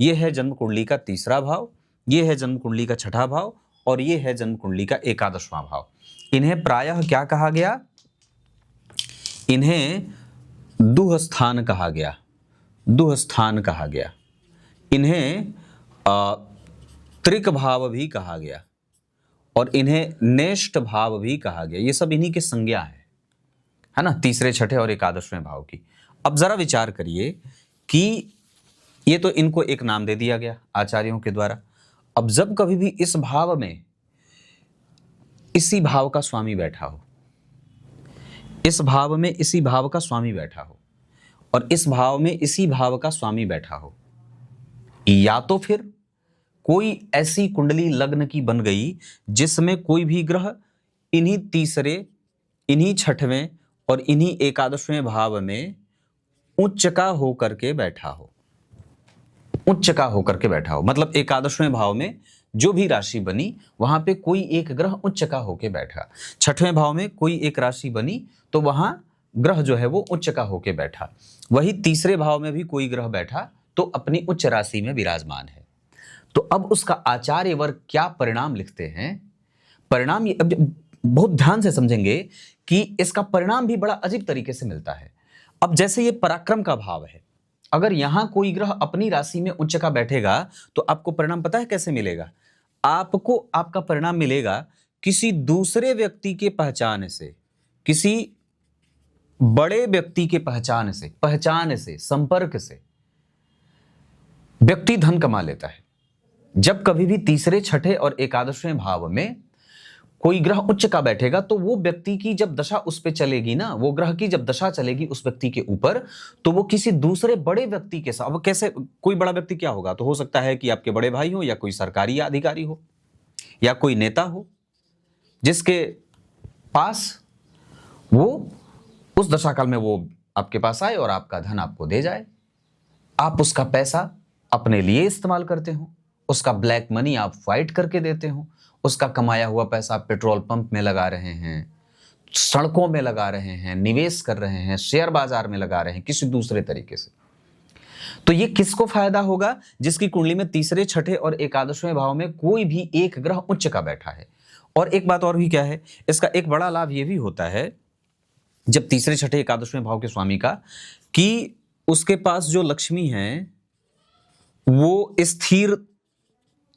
ये है जन्म कुंडली का तीसरा भाव, ये है जन्म कुंडली का छठा भाव और ये है जन्म कुंडली का एकादशवां भाव। इन्हें प्रायः क्या कहा गया? इन्हें दुह स्थान कहा गया, दुह स्थान कहा गया। इन्हें त्रिक भाव भी कहा गया और इन्हें नेष्ट भाव भी कहा गया। ये सब इन्हीं की संज्ञा है ना, तीसरे, छठे और एकादशवें भाव की। अब जरा विचार करिए कि ये तो इनको एक नाम दे दिया गया आचार्यों के द्वारा। अब जब कभी भी इस भाव में इसी भाव का स्वामी बैठा हो, इस भाव में इसी भाव का स्वामी बैठा हो और इस भाव में इसी भाव का स्वामी बैठा हो, या तो फिर कोई ऐसी कुंडली लग्न की बन गई जिसमें कोई भी ग्रह इन्हीं तीसरे, इन्हीं छठवें और इन्हीं एकादशवें भाव में उच्च का होकर के बैठा हो, उच्च का होकर के बैठा हो, मतलब एकादशवें भाव में जो भी राशि बनी वहां पे कोई एक ग्रह उच्च का होके बैठा, छठवें भाव में कोई एक राशि बनी तो वहां ग्रह जो है वो उच्च का होके बैठा, वही तीसरे भाव में भी कोई ग्रह बैठा तो अपनी उच्च राशि में विराजमान है। तो अब उसका आचार्य वर्ग क्या परिणाम लिखते हैं? परिणाम ये बहुत ध्यान से समझेंगे कि इसका परिणाम भी बड़ा अजीब तरीके से मिलता है। अब जैसे ये पराक्रम का भाव है, अगर यहां कोई ग्रह अपनी राशि में उच्च का बैठेगा तो आपको परिणाम पता है कैसे मिलेगा? आपको आपका परिणाम मिलेगा किसी दूसरे व्यक्ति के पहचान से, किसी बड़े व्यक्ति के पहचान से, संपर्क से व्यक्ति धन कमा लेता है। जब कभी भी तीसरे, छठे और एकादशवें भाव में कोई ग्रह उच्च का बैठेगा तो वो व्यक्ति की जब दशा उस पे चलेगी ना, वो ग्रह की जब दशा चलेगी उस व्यक्ति के ऊपर, तो वो किसी दूसरे बड़े व्यक्ति के साथ, वो कैसे, कोई बड़ा व्यक्ति क्या होगा? तो हो सकता है कि आपके बड़े भाई हो या कोई सरकारी अधिकारी हो या कोई नेता हो जिसके पास वो उस दशा काल में वो आपके पास आए और आपका धन आपको दे जाए, आप उसका पैसा अपने लिए इस्तेमाल करते हो, उसका ब्लैक मनी आप फाइट करके देते हो, उसका कमाया हुआ पैसा आप पेट्रोल पंप में लगा रहे हैं, सड़कों में लगा रहे हैं, निवेश कर रहे हैं, शेयर बाजार में लगा रहे हैं किसी दूसरे तरीके से। तो ये किसको फायदा होगा? जिसकी कुंडली में तीसरे, छठे और एकादशवें भाव में कोई भी एक ग्रह उच्च का बैठा है। और एक बात और भी क्या है, इसका एक बड़ा लाभ ये भी होता है जब तीसरे, छठे, एकादशवें भाव के स्वामी का, कि उसके पास जो लक्ष्मी है वो स्थिर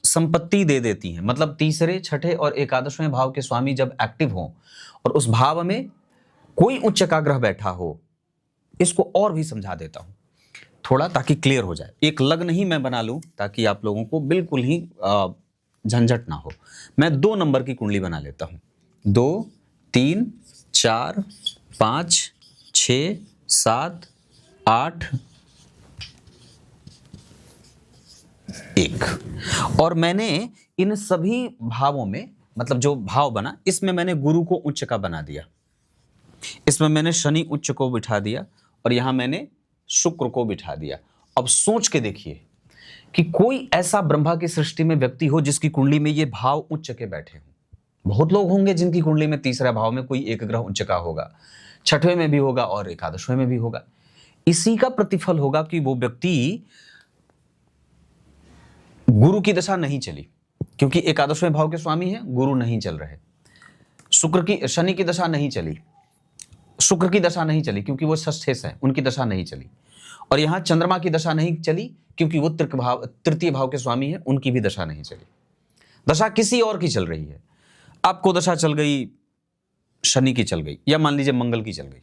संपत्ति दे देती है। मतलब तीसरे, छठे और एकादशवें भाव के स्वामी जब एक्टिव हो और उस भाव में कोई उच्च का ग्रह बैठा हो, इसको और भी समझा देता हूं थोड़ा ताकि क्लियर हो जाए। एक लग्न ही मैं बना लूं ताकि आप लोगों को बिल्कुल ही झंझट ना हो। मैं 2 नंबर की कुंडली बना लेता हूं। 2, 3, 4, 5, 6, 7, 8, 1। और मैंने इन सभी भावों में, मतलब जो भाव बना, इसमें मैंने गुरु को उच्च का बना दिया, इसमें मैंने शनि उच्च को बिठा दिया और यहां मैंने शुक्र को बिठा दिया। अब सोच के देखिए कि कोई ऐसा ब्रह्मा की सृष्टि में व्यक्ति हो जिसकी कुंडली में ये भाव उच्च के बैठे हों। बहुत लोग होंगे जिनकी कुंडली में तीसरा भाव में कोई एक ग्रह उच्च का होगा, छठवें में भी होगा और एकादशवें में भी होगा। इसी का प्रतिफल होगा कि वो व्यक्ति, गुरु की दशा नहीं चली क्योंकि एकादशवें भाव के स्वामी है, गुरु नहीं चल रहे। शनि की दशा नहीं चली, शुक्र की दशा नहीं चली क्योंकि वो षष्ठे से है, उनकी दशा नहीं चली। और यहां चंद्रमा की दशा नहीं चली क्योंकि वो तृतीय भाव के स्वामी है, उनकी भी दशा नहीं चली। दशा किसी और की चल रही है। आपको दशा चल गई शनि की, चल गई, या मान लीजिए मंगल की चल गई,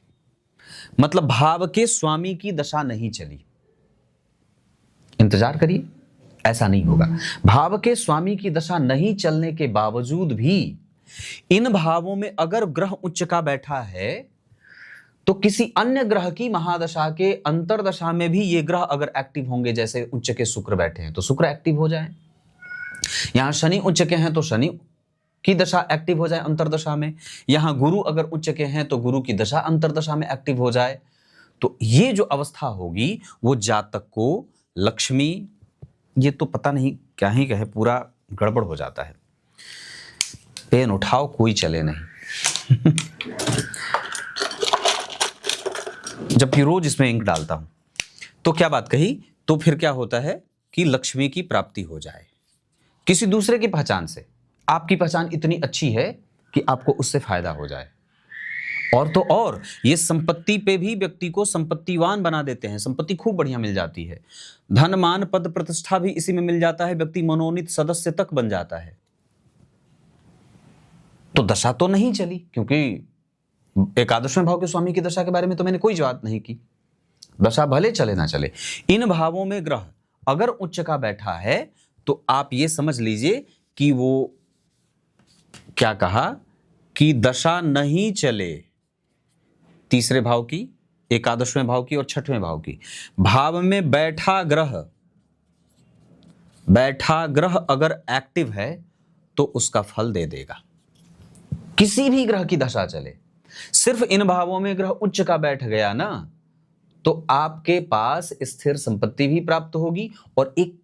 मतलब भाव के स्वामी की दशा नहीं चली। इंतजार करिए, ऐसा नहीं होगा। भाव के स्वामी की दशा नहीं चलने के बावजूद भी इन भावों में अगर ग्रह उच्च का बैठा है तो किसी अन्य ग्रह की महादशा के अंतरदशा में भी ये ग्रह अगर एक्टिव होंगे, जैसे उच्च के शुक्र बैठे हैं तो शुक्र एक्टिव हो जाए, यहां शनि उच्च के हैं तो शनि की दशा एक्टिव हो जाए अंतरदशा में, यहां गुरु अगर उच्च के हैं तो गुरु की दशा अंतरदशा में एक्टिव हो जाए। तो ये जो अवस्था होगी वो जातक को लक्ष्मी, ये तो पता नहीं क्या ही कहे, पूरा गड़बड़ हो जाता है। पेन उठाओ, कोई चले नहीं। जबकि रोज इसमें इंक डालता हूं। तो क्या बात कही, तो फिर क्या होता है कि लक्ष्मी की प्राप्ति हो जाए किसी दूसरे की पहचान से। आपकी पहचान इतनी अच्छी है कि आपको उससे फायदा हो जाए। और तो और ये संपत्ति पे भी व्यक्ति को संपत्तिवान बना देते हैं, संपत्ति खूब बढ़िया मिल जाती है, धन मान पद प्रतिष्ठा भी इसी में मिल जाता है, व्यक्ति मनोनीत सदस्य तक बन जाता है। तो दशा तो नहीं चली, क्योंकि एकादशवें भाव के स्वामी की दशा के बारे में तो मैंने कोई बात नहीं की। दशा भले चले ना चले, इन भावों में ग्रह अगर उच्च का बैठा है तो आप ये समझ लीजिए कि वो क्या कहा कि दशा नहीं चले तीसरे भाव की, एकादशवें भाव की और छठवें भाव की। भाव में बैठा ग्रह अगर एक्टिव है तो उसका फल दे देगा। किसी भी ग्रह की दशा चले, सिर्फ इन भावों में ग्रह उच्च का बैठ गया ना, तो आपके पास स्थिर संपत्ति भी प्राप्त होगी और एक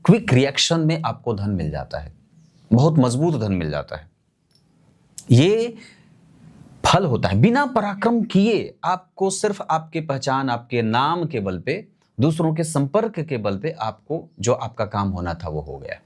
क्विक रिएक्शन में आपको धन मिल जाता है, बहुत मजबूत धन मिल जाता है। ये फल होता है बिना पराक्रम किए। आपको सिर्फ आपके पहचान, आपके नाम के बल पे, दूसरों के संपर्क के बल पे आपको जो आपका काम होना था वो हो गया।